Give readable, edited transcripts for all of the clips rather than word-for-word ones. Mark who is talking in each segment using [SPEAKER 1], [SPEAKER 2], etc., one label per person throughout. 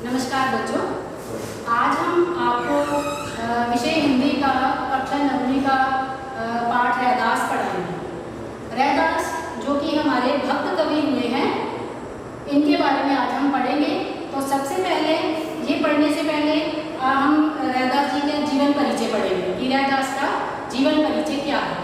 [SPEAKER 1] नमस्कार बच्चों, आज हम आपको विषय हिंदी का कक्षा 9वीं का पाठ रैदास पढ़ाएंगे। रैदास जो कि हमारे भक्त कवि हुए हैं, इनके बारे में आज हम पढ़ेंगे। तो सबसे पहले ये पढ़ने से पहले हम रैदास जी के जीवन परिचय पढ़ेंगे कि रैदास का जीवन परिचय क्या है।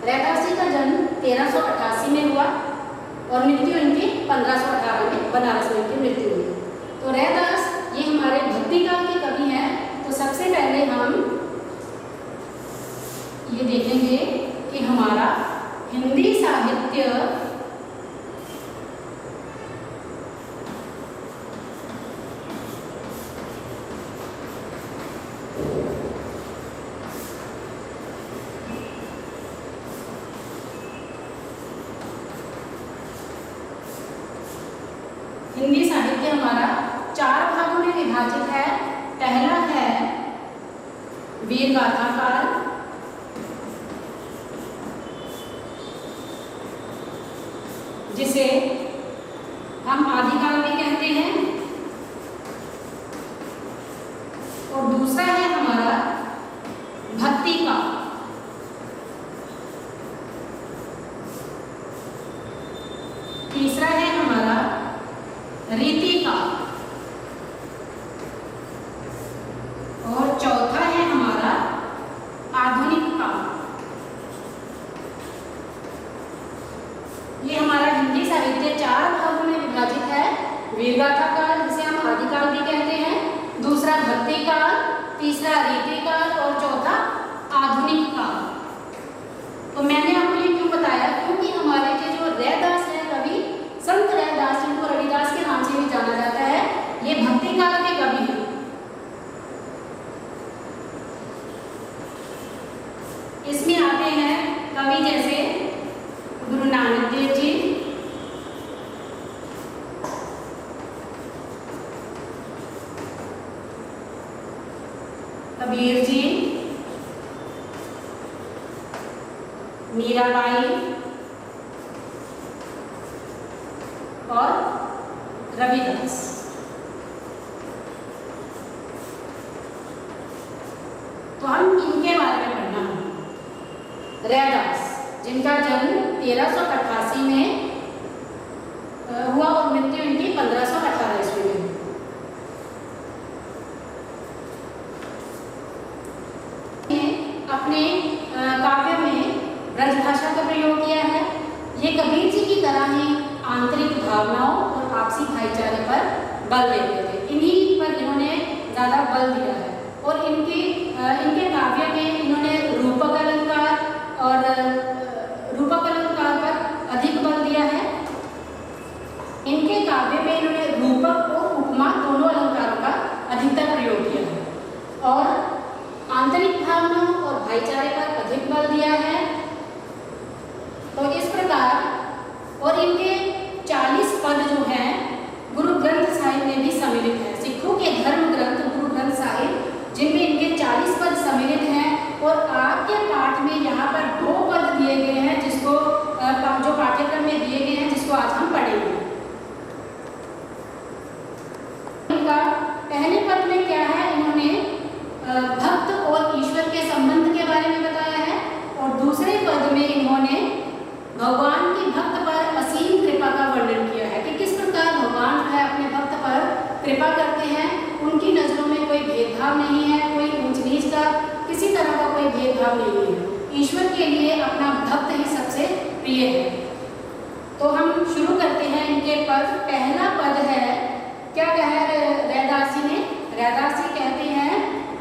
[SPEAKER 1] रैदास जी का जन्म 1388 में हुआ और मृत्यु इनकी 1518 में बनारस में इनकी मृत्यु हुई। तो रैदास ये हमारे भक्ति काल के कवि हैं। तो सबसे पहले हम ये देखेंगे कि हमारा हिंदी साहित्य हमारा 4 भागों में विभाजित है। पहला है वीर गाथा काल, जिसे हम आदिकाल भी कहते हैं, और दूसरा है हमारा भक्ति काल। तीसरा है हमारा रीति काल, और चौथा है हमारा आधुनिक काल। ये हमारा हिंदी साहित्य 4 भागों में विभाजित है। वीरगाथा काल, जिसे हम आदिकाल भी कहते हैं, दूसरा भक्ति काल, तीसरा रीति काल और चौथा आधुनिक काल। तो मैंने आपको ये क्यों बताया, क्योंकि हमारे जो रैदास है कवि, संत रैदास, जिनको रविदास के नाम से भी जाना जाता है, ये भक्ति काल के कवि हैं। इसमें आते हैं कवि जैसे गुरु नानक देव जी, कबीर जी, मीराबाई और रविदास। तो हम इनके बारे में पढ़ना है। रैदास, जिनका जन्म 1388 में हुआ और मृत्यु इनकी 1518 ईस्वी में। अपने काव्य में ब्रजभाषा का प्रयोग किया है। ये कबीर जी की तरह ही आंतरिक भावनाओं और आपसी भाईचारे पर बल देते थे। इन्हीं पर इन्होंने ज़्यादा बल दिया है। और इनके काव्य में इन्होंने रूपक अलंकार पर अधिक बल दिया है। इनके काव्य में इन्होंने रूपक और उपमा दोनों अलंकारों का अधिकतर प्रयोग किया है और आंतरिक भावनाओं और भाईचारे पर अधिक बल दिया है। तो इस प्रकार, और इनके 40 पद जो हैं गुरु ग्रंथ साहिब में भी सम्मिलित है। सिखों के धर्म ग्रंथ गुरु ग्रंथ साहिब, जिनमें इनके 40 पद सम्मिलित हैं। और आपके पाठ में यहाँ पर 2 पद दिए गए हैं, जिसको जो पाठ्यक्रम में दिए गए हैं, जिसको आज हम पढ़ेंगे। इनका पहले पद में क्या है, इन्होंने भक्त और ईश्वर के संबंध के बारे में बताया है। और दूसरे पद में इन्होंने भगवान की भक्त पर असीम कृपा का वर्णन किया है कि किस प्रकार भगवान जो है अपने भक्त पर कृपा करते हैं। उनकी नजरों में कोई भेदभाव नहीं है, कोई ऊंच नीच का किसी तरह का कोई भेदभाव नहीं है। ईश्वर के लिए अपना भक्त ही सबसे प्रिय है। तो हम शुरू करते हैं इनके पद। पहला पद है, क्या कहा रैदास जी ने? रैदास जी कहते हैं,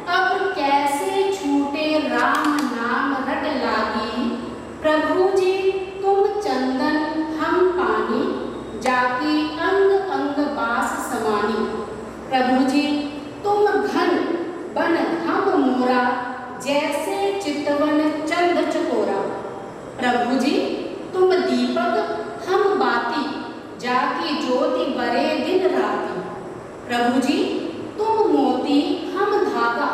[SPEAKER 1] अब कैसे छूटे राम जैसे चितवन चंद चकोरा। प्रभु जी तुम दीपक हम बाती, जाकी ज्योति बरे दिन राती। प्रभु जी तुम मोती हम धागा,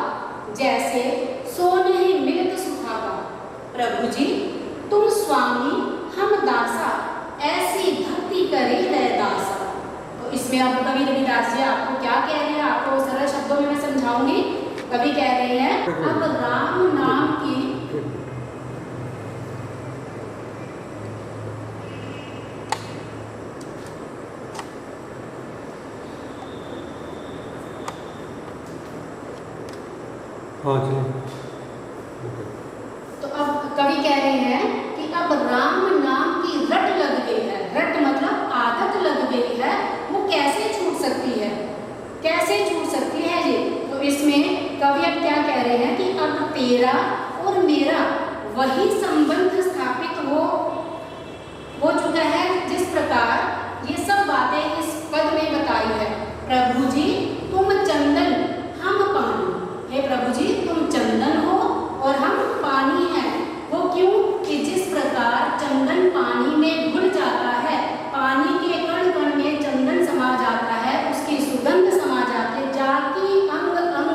[SPEAKER 1] जैसे सोने मिलत सुहागा। प्रभु जी तुम स्वामी हम दासा, ऐसी भक्ति करे रह दासा। तो इसमें अब कवि रविदास जी आपको क्या कह रहे हैं, आपको सरल शब्दों में मैं समझाऊंगी। कवि कह रहे हैं अब राम नाम की तो अब कवि कह रहे हैं कि अब राम नाम की रट लग गई है। रट मतलब आदत लग गई है, वो कैसे छूट सकती है, कैसे छूट सकती है ये। तो इसमें कवि अब क्या कह रहे हैं कि अब तेरा और मेरा वही संबंध स्थापित हो चुका है, जिस प्रकार ये सब बातें इस पद में बताई है। प्रभु जी तुम चंदन हम पानी। हे प्रभु जी तुम चंदन हो और हम पानी हैं। वो क्यों कि जिस प्रकार चंदन पानी में घुल जाता है, पानी के कण कण में चंदन समा जाता है, उसकी सुगंध समा जाती, जाकी अंग अंग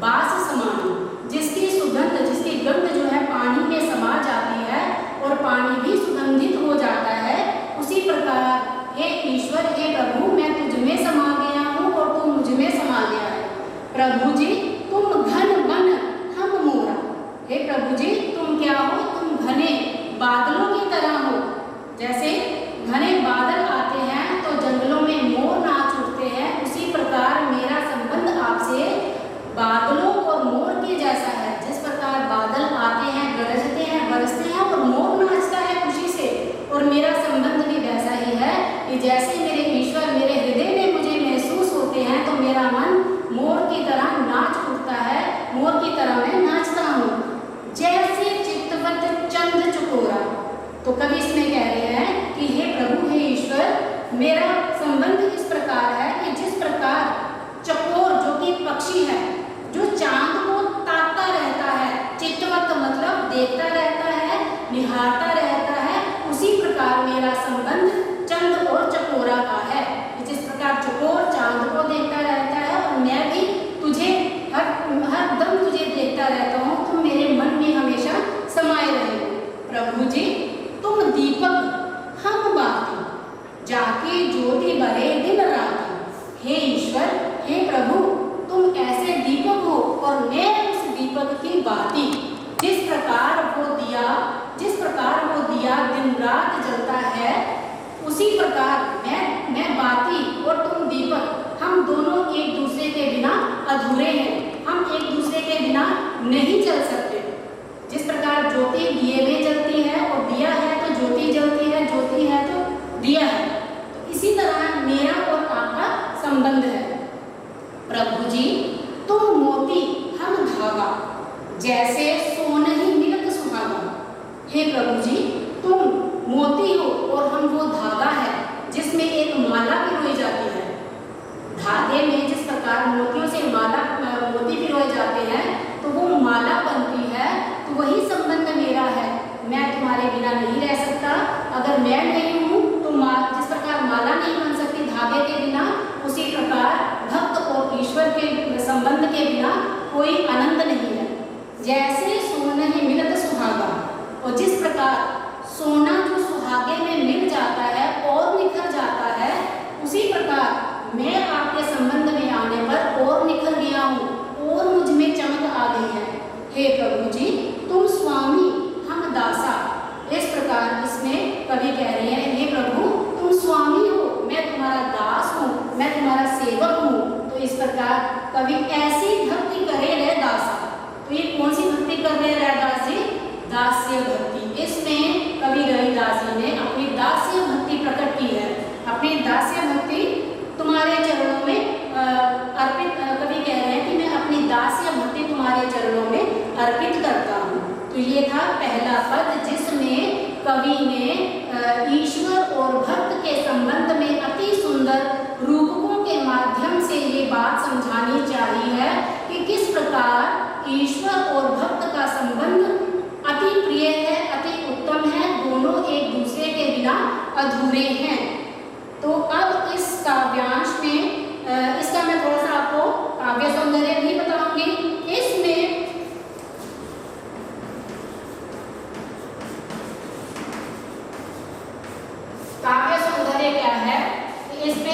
[SPEAKER 1] बास समानी। जिसकी सुगंध, जिसकी गंध जो है पानी में समा जाती है और पानी भी सुगंधित हो जाता है, उसी प्रकार हे ईश्वर, हे प्रभु, मैं तुझ में समा गया हूँ और तू मुझ में समा गया है। प्रभु जी तुम घन वन हम मोरा। हे प्रभु जी तुम क्या हो, तुम घने बादलों की तरह हो। जैसे घने बादल आते हैं तो जंगलों में मोर नाच उठते हैं, उसी प्रकार मेरा संबंध आपसे बादलों और मोर के जैसा है। जिस प्रकार बादल आते हैं, गरजते हैं, बरसते हैं और मोर नाचता है खुशी से, और मेरा संबंध भी वैसा ही है कि जैसे मेरे ईश्वर मेरे हृदय में मुझे महसूस होते हैं, तो मेरा मन मोर की तरह नाच उठता है, मोर की तरह मैं नाचता हूँ। जैसे चितवत चंद चकोरा। तो कवि इसमें कह रहे हैं कि हे प्रभु, हे ईश्वर, मेरा संबंध इस प्रकार है कि जिस प्रकार चकोर जो कि पक्षी है, जो चांद को ताकता रहता है, चितवत मतलब देखता रहता है, निहारता रहता है, उसी प्रकार मेरा संबंध चंद और चकोरा का है। जिस प्रकार चकोर चांद को देखता रहता है और मैं भी तुझे हर दम तुझे देखता रहता हूँ, तुम मेरे मन में हमेशा समाये रहे। प्रभु जी तुम दीपक हम बाती, जाके ज्योति बरे दिन राती। हे ईश्वर, हे प्रभु, तुम ऐसे दीपक हो और मैं उस दीपक की बाती। जिस प्रकार वो दिया दिन रात जलता है, उसी प्रकार मैं बाती और तुम दीपक, हम दोनों एक दूसरे के बिना अधूरे हैं, हम एक दूसरे के बिना नहीं चल सकते। जिस प्रकार ज्योति दिए में जलती है और दिया है तो ज्योति जलती है, ज्योति है तो दिया है, तो इसी तरह मेरा और आपका संबंध है। प्रभु जी तुम मोती हम धागा, जैसे सोनहि मिलत सुहागा। हे प्रभु जी तुम मोती हो और हम वो धागा है जिसमें एक माला पिरोई जाती है। धागे में जिस प्रकार मोतियों से मोती पिरोए जाते हैं तो वो माला बनती है, तो वही संबंध मेरा है। मैं तुम्हारे बिना नहीं रह सकता। अगर मैं नहीं हूँ तो जिस प्रकार माला नहीं बन सकती धागे के बिना, उसी प्रकार भक्त और ईश्वर के संबंध के बिना कोई आनंद नहीं है। जैसे सोनहि मिलत सुहागा, और जिस प्रकार सोना जो सुहागे में मिल जाता है और निखर जाता है, उसी प्रकार मैं आपके संबंध में आने पर और निखर गया हूँ और मुझ में चमक आ गई है। हे प्रभु जी तुम स्वामी हम दासा। इस प्रकार इसमें कवि कह रहे हैं, हे प्रभु तुम स्वामी हो, मैं तुम्हारा दास हूँ, मैं तुम्हारा सेवक हूँ। तो इस प्रकार कवि ऐसी भक्ति करे रहे दासा। तो ये कौन सी भक्ति कर रहे रैदास जी? दास्य भक्ति। इसमें कवि रविदास जी ने अपनी दास्य भक्ति प्रकट की है। अपनी दास्य भक्ति तुम्हारे चरणों में अर्पित, कवि कह रहे हैं कि मैं अपनी दास्य भक्ति तुम्हारे चरणों में अर्पित करता हूँ। तो ये था पहला पद जिसमें कवि ने ईश्वर और भक्त के संबंध में अति सुंदर रूपकों के माध्यम से ये बात समझानी चाहिए है कि किस प्रकार ईश्वर और भक्त का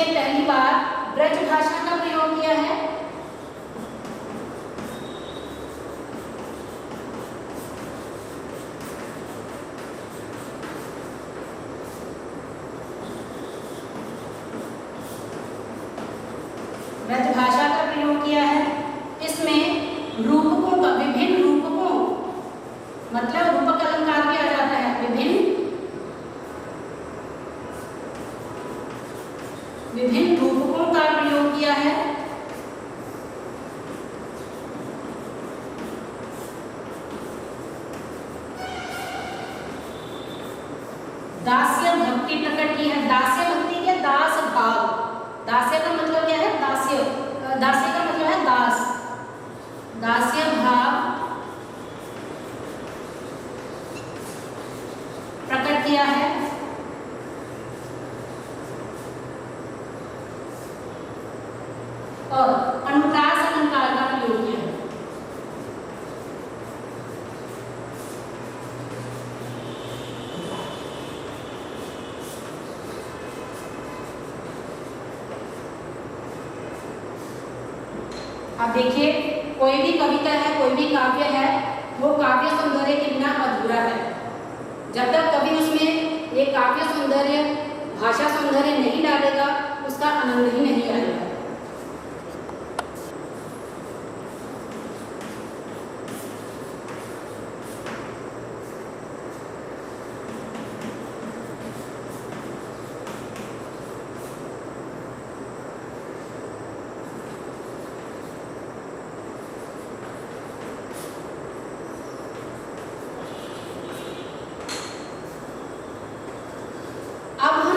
[SPEAKER 1] उसमें पहली बार ब्रज भाषा का प्रयोग किया है। ब्रज भाषा का प्रयोग किया है। इसमें रूपकों का, विभिन्न रूपकों, मतलब रूपक अलंकार भी आ जाता है, विभिन्न रूपकों का प्रयोग किया है। दास्य भक्ति प्रकट की है। दास्य भक्ति क्या, दास भाव। दास्य का मतलब क्या है, दास्य, दास्य का मतलब है दास। दास्य भाव प्रकट किया है। और अनुप्रास अलंकार का प्रयोग किया है। अब देखिए, कोई भी कविता है, कोई भी काव्य है, वो काव्य सौंदर्य के बिना अधूरा है। जब तक कभी उसमें एक काव्य सौंदर्य, भाषा सौंदर्य नहीं डालेगा, उसका आनंद ही नहीं आएगा।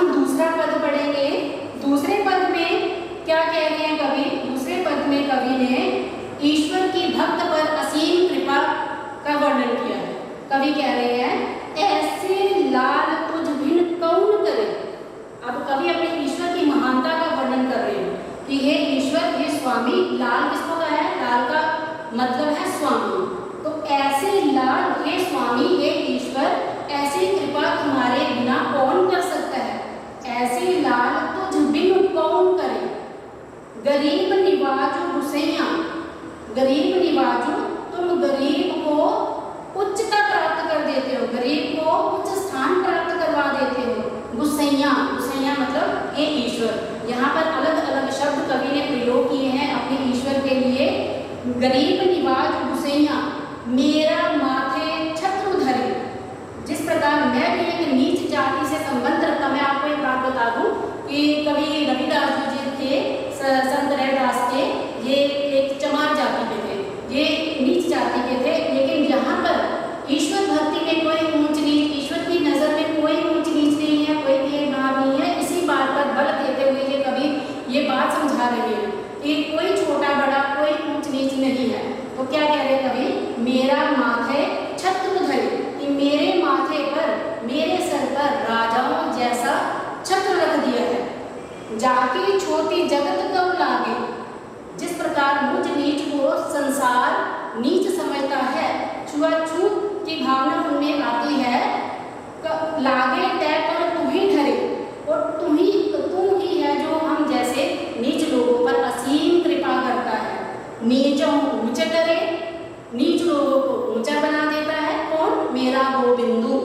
[SPEAKER 1] दूसरा पद पढ़ेंगे। दूसरे पद में क्या कह रहे हैं कवि? दूसरे पद में कवि ने ईश्वर की भक्त पर असीम कृपा का वर्णन किया है। कवि कह रहे हैं, ऐसे लाल तुझ बिन कौन करे। अब कवि अपने ईश्वर की महानता का वर्णन कर रहे हैं कि हे ईश्वर, हे स्वामी। लाल किसको कहा है? लाल का मतलब है स्वामी। तो ऐसे लाल, हे स्वामी, हे ईश्वर, ऐसी कृपा तुम्हारे बिना कौन कर सकता है? ऐसी लाल तुझ बिन कौन करे। गरीब निवाजो गुसैया, गरीब निवाजो, तुम गरीब को उच्चता प्राप्त कर देते हो, गरीब को उच्च स्थान प्राप्त करवा देते हो। गुसैया, गुसैया मतलब हे ईश्वर। यहाँ पर अलग अलग शब्द कवि ने प्रयोग किए हैं अपने ईश्वर के लिए। गरीब निवाज गुसैया, मेरा माथे छत्र धरे। जिस प्रकार मैं भी एक नीच जाति से संबंध रखता, मैं आपको एक बात बता दूं कि कवि रविदास जी थे, संत रैदास के, ये एक चमार जाति के थे, ये नीच जाति के थे। लेकिन यहाँ पर ईश्वर भक्ति में कोई ऊंच नीच, ईश्वर की नजर में कोई ऊंच नीच नहीं है, कोई भेदभाव नहीं है। इसी बात पर बल देते हुए ये कवि ये बात समझा रहे हैं कि कोई छोटा बड़ा, कोई ऊंच नीच नहीं है। तो क्या कह रहे कवि? मेरा माथे छत्र धरे, कि मेरे माथे पर, मेरे सर पर राजाओं जैसा छत्र रख दिया है। जाति छोटी जगत कब लागे। जिस प्रकार मुझ नीच को संसार नीच समझता है, छुआछूत की भावना उनमें आती है, लागे तय पर तू ही धरे, और तुम ही है जो हम जैसे नीच लोगों पर असीम कृपा करता है। नीचों ऊंचे करे, नीच लोगों को ऊंचा बना देता है। कौन? मेरा गोविंदु।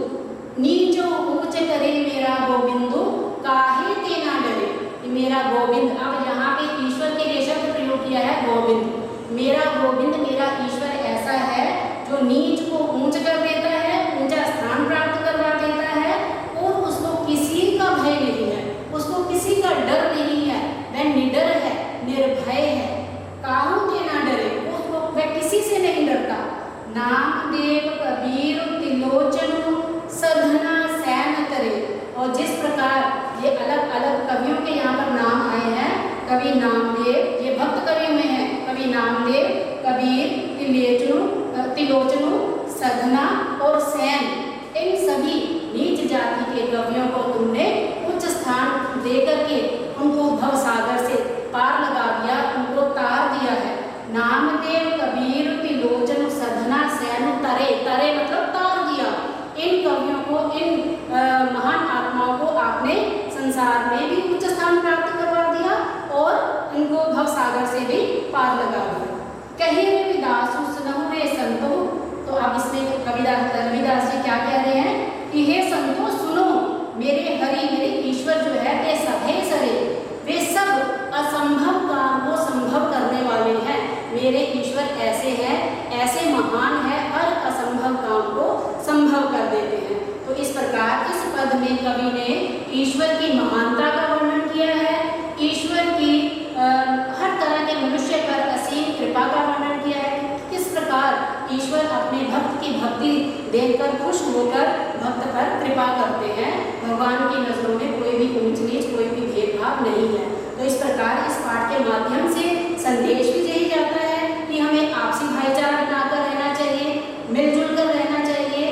[SPEAKER 1] नीचो ऊंचे करे मेरा गोविंदु, काहे ते ना डरे। मेरा गोविंद, अब यहाँ पे ईश्वर के लिए शब्द प्रयोग किया है गोविंद। मेरा गोविंद, मेरा ईश्वर ऐसा है जो नीच को ऊंच कर देता है, ऊंचा स्थान प्राप्त करवा देता है, और उसको किसी का भय नहीं है, उसको किसी का डर नहीं है। वह निडर है, निर्भय है। काहू के ना डरे, उसको वह किसी से नहीं डरता। नामदेव कबीर तिलोचनु सधना सैन करे। और जिस प्रकार ये अलग अलग कवियों के यहाँ पर नाम आए हैं, कवि नामदेव, ये भक्त कवियों में है, कवि नामदेव, कबीर, तिलोचनु, सधना और सैन, इन सभी नीच जाति के कवियों को तुमने उच्च स्थान दे करके उनको भव सागर से पार लगा दिया, उनको तार दिया है। नामदेव, कबीर, तिलोचन, सधना, सैन, तरे, तरे मतलब तार दिया। इन कवियों को, इन महान आत्माओं को आपने संसार में भी उच्च स्थान प्राप्त करवा दिया। सागर से भी पार लगा दिया। कहे रविदास सुनहु रे संतो, तो अब इसमें रविदास जी क्या कह रहे हैं कि हे संतो सुनो, मेरे हरि मेरे ईश्वर जो है ते सधे सरे, वे सब असंभव काम को संभव करने वाले हैं। मेरे ईश्वर ऐसे हैं, ऐसे महान है, हर असंभव काम को संभव कर देते हैं। तो इस प्रकार इस पद में कवि ने ईश्वर की महानता का वर्णन किया है, ईश्वर की हर तरह के मनुष्य पर असीम कृपा का वर्णन किया है। किस प्रकार ईश्वर अपने भक्त की भक्ति देखकर खुश होकर भक्त पर कृपा करते हैं। भगवान की नजरों में कोई भी ऊंच नीच, कोई भी भेदभाव नहीं है। तो इस प्रकार इस पाठ के माध्यम से संदेश भी यही जाता है कि हमें आपसी भाईचारा बनाकर रहना चाहिए, मिलजुल कर रहना चाहिए,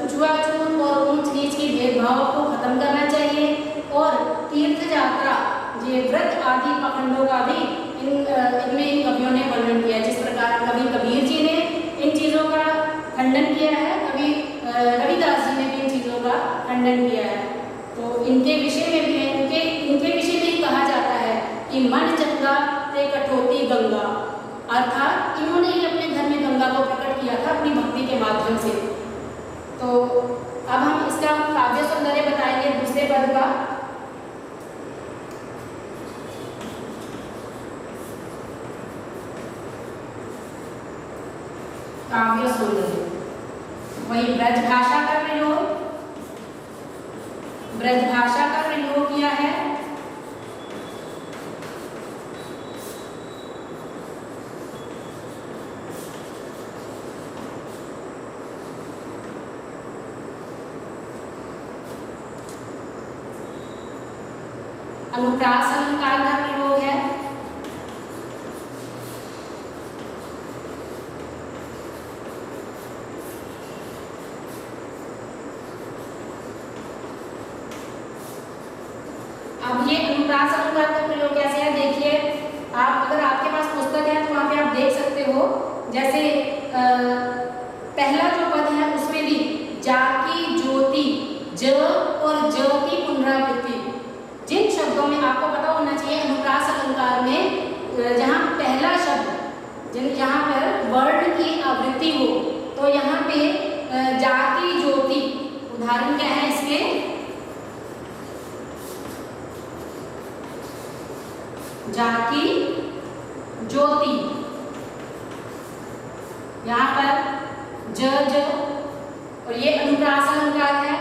[SPEAKER 1] छुआछूत और ऊंच नीच की भेदभाव को खत्म करना चाहिए, और तीर्थ यात्रा ये व्रत आदि पखंडों का भी इनमें इन कवियों ने वर्णन किया। जिस प्रकार कवि कबीर जी ने इन चीज़ों का खंडन किया है, कवि रविदास जी ने भी इन चीज़ों का खंडन किया है। तो इनके विषय में भी इनके विषय में ही कहा जाता है कि मन चंगा ते कठोती गंगा, अर्थात इन्होंने ही अपने घर में गंगा को प्रकट किया था अपनी भक्ति के माध्यम से। तो अब हम इसका काव्य सौंदर्य बताएंगे दूसरे पद का। काव्य सौंदर्य वही ब्रज भाषा का प्रयोग, ब्रज भाषा का प्रयोग किया है। अनुप्रास अलंकार का प्रयोग है। अब ये अनुप्रास अलंकार का प्रयोग कैसे है देखिए, आप अगर आपके पास पुस्तक है तो वहाँ पे आप देख सकते हो। जैसे पहला जो पद है उसमें भी जाकी ज्योति, ज और ज की पुनरावृत्ति, जिन शब्दों में आपको पता होना चाहिए अनुप्रास अलंकार में जहाँ पहला शब्द जहाँ पर वर्ण की आवृत्ति हो, तो यहाँ पे जाकी ज्योति, उदाहरण क्या है इसके, जाकी ज्योति, यहाँ पर ज और ये अनुप्रास अलंकार है।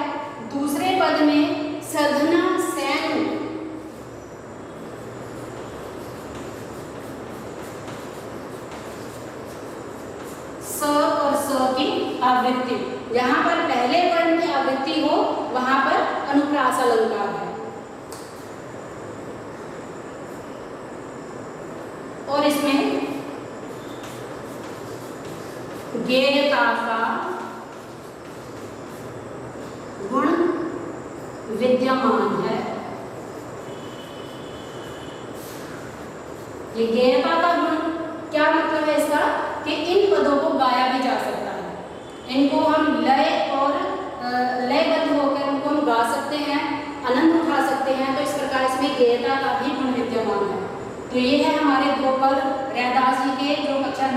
[SPEAKER 1] दूसरे पद में सधना सैन, स और स की आवृत्ति, यहाँ पर पहले वर्ण की आवृत्ति हो वहां पर अनुप्रास अलंकार है। और इसमें गेयता का गुण विद्यमान है। ये गेयता का गुण क्या मतलब है इसका, कि इन पदों को गाया भी जा सकता है, इनको हम लय और लयबद्ध होकर इनको हम गा सकते हैं, आनंद उठा सकते हैं। तो इस प्रकार इसमें गेयता का भी गुण विद्यमान है। तो ये है हमारे दो पद रैदास जी के जो कक्षा